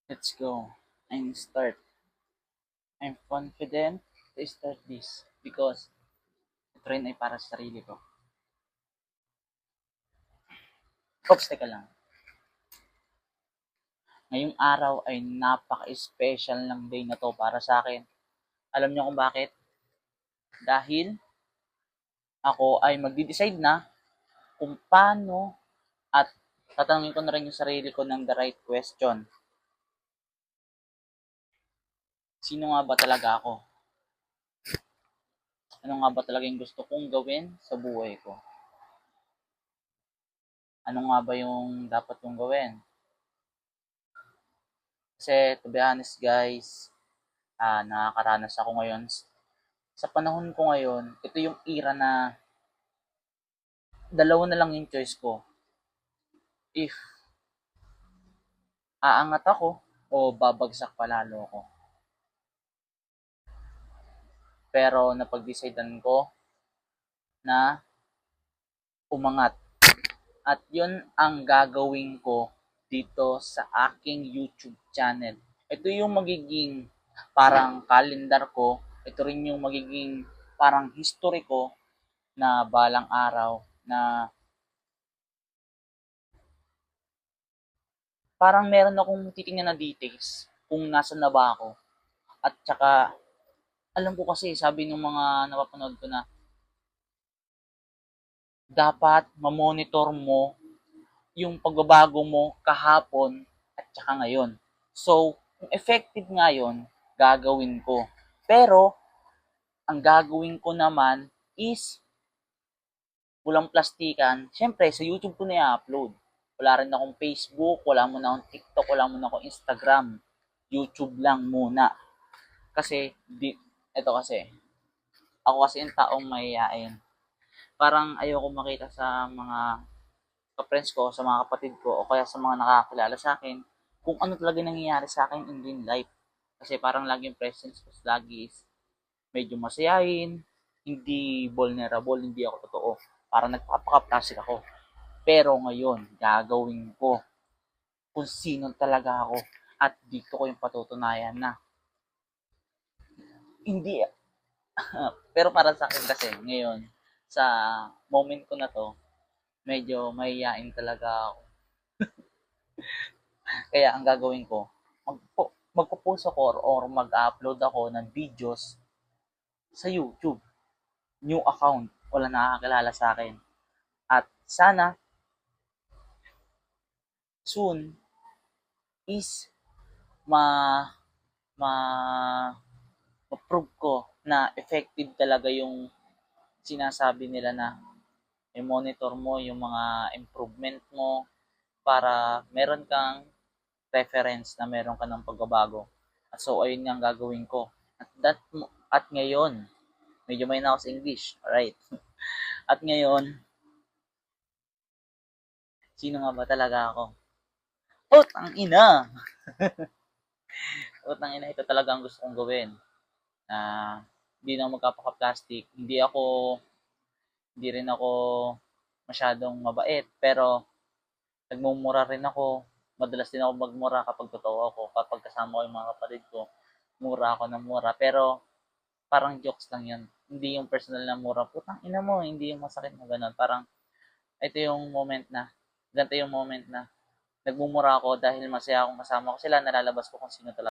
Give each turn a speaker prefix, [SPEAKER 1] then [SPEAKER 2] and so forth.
[SPEAKER 1] Let's go and start. I'm confident to start this because ito rin ay para sa sarili ko. Oops, teka lang. Ngayong araw ay napaka-special ng day na to para sa akin. Alam niyo kung bakit? Dahil ako ay magde-decide na kung paano at tatanungin ko na rin yung sarili ko ng the right question. Sino nga ba talaga ako? Ano nga ba talaga yung gusto kong gawin sa buhay ko? Ano nga ba yung dapat kong gawin? Kasi to be honest guys, nakakaranas ako ngayon. Sa panahon ko ngayon, ito yung era na dalawa na lang yung choice ko. If aangat ako o babagsak palalo ako. Pero napag-decidean ko na umangat. At yun ang gagawin ko dito sa aking YouTube channel. Ito yung magiging parang kalendar ko. Ito rin yung magiging parang history ko na balang araw na parang meron akong titingnan na details kung nasan na ba ako. At saka, alam ko kasi, sabi ng mga napapanood ko na dapat mamonitor mo yung pagbabago mo kahapon at saka ngayon. So, kung effective nga yun, gagawin ko. Pero, ang gagawin ko naman is walang plastikan. Siyempre, sa YouTube ko na i-upload. Wala rin akong Facebook, wala mo na akong TikTok, wala mo na akong Instagram. YouTube lang muna. Kasi, ito kasi, ako kasi yung taong mahihain. Parang ayoko makita sa mga ka-friends ko, sa mga kapatid ko, o kaya sa mga nakakilala sa akin, kung ano talaga nangyayari sa akin in real life. Kasi parang laging presence ko lagi is medyo masayahin, hindi vulnerable, hindi ako totoo. Parang nagpapaka-plastic ako. Pero ngayon, gagawin ko kung sino talaga ako at dito ko yung patutunayan na hindi. Pero para sa akin kasi ngayon, sa moment ko na to, medyo mahihain talaga ako. Kaya ang gagawin ko, magpo-post ako or mag-upload ako ng videos sa YouTube. New account, wala nakakakilala sa akin. At sana soon is ma ma ma-prove ko na effective talaga yung sinasabi nila na i-monitor mo yung mga improvement mo para meron kang reference na meron ka ng pagbabago. At so ayun nga ang gagawin ko. At ngayon, medyo may na ako sa English. Alright. At ngayon, sino nga ba talaga ako? Putang ina! Putang ina, ito talaga ang gusto kong gawin. Hindi na ako magkapaka-plastic. Hindi rin ako masyadong mabait. Pero, nagmumura rin ako. Madalas din ako magmura kapag totoo ako. Kapag kasama ko yung mga kapatid ko, mura ako ng mura. Pero, parang jokes lang yan. Hindi yung personal na mura. Putang ina mo, hindi yung masakit na gano'n. Parang, ito yung moment na, ganito yung moment na, nagmumura ako dahil masaya akong kasama ko sila, nalalabas ko kung sino talaga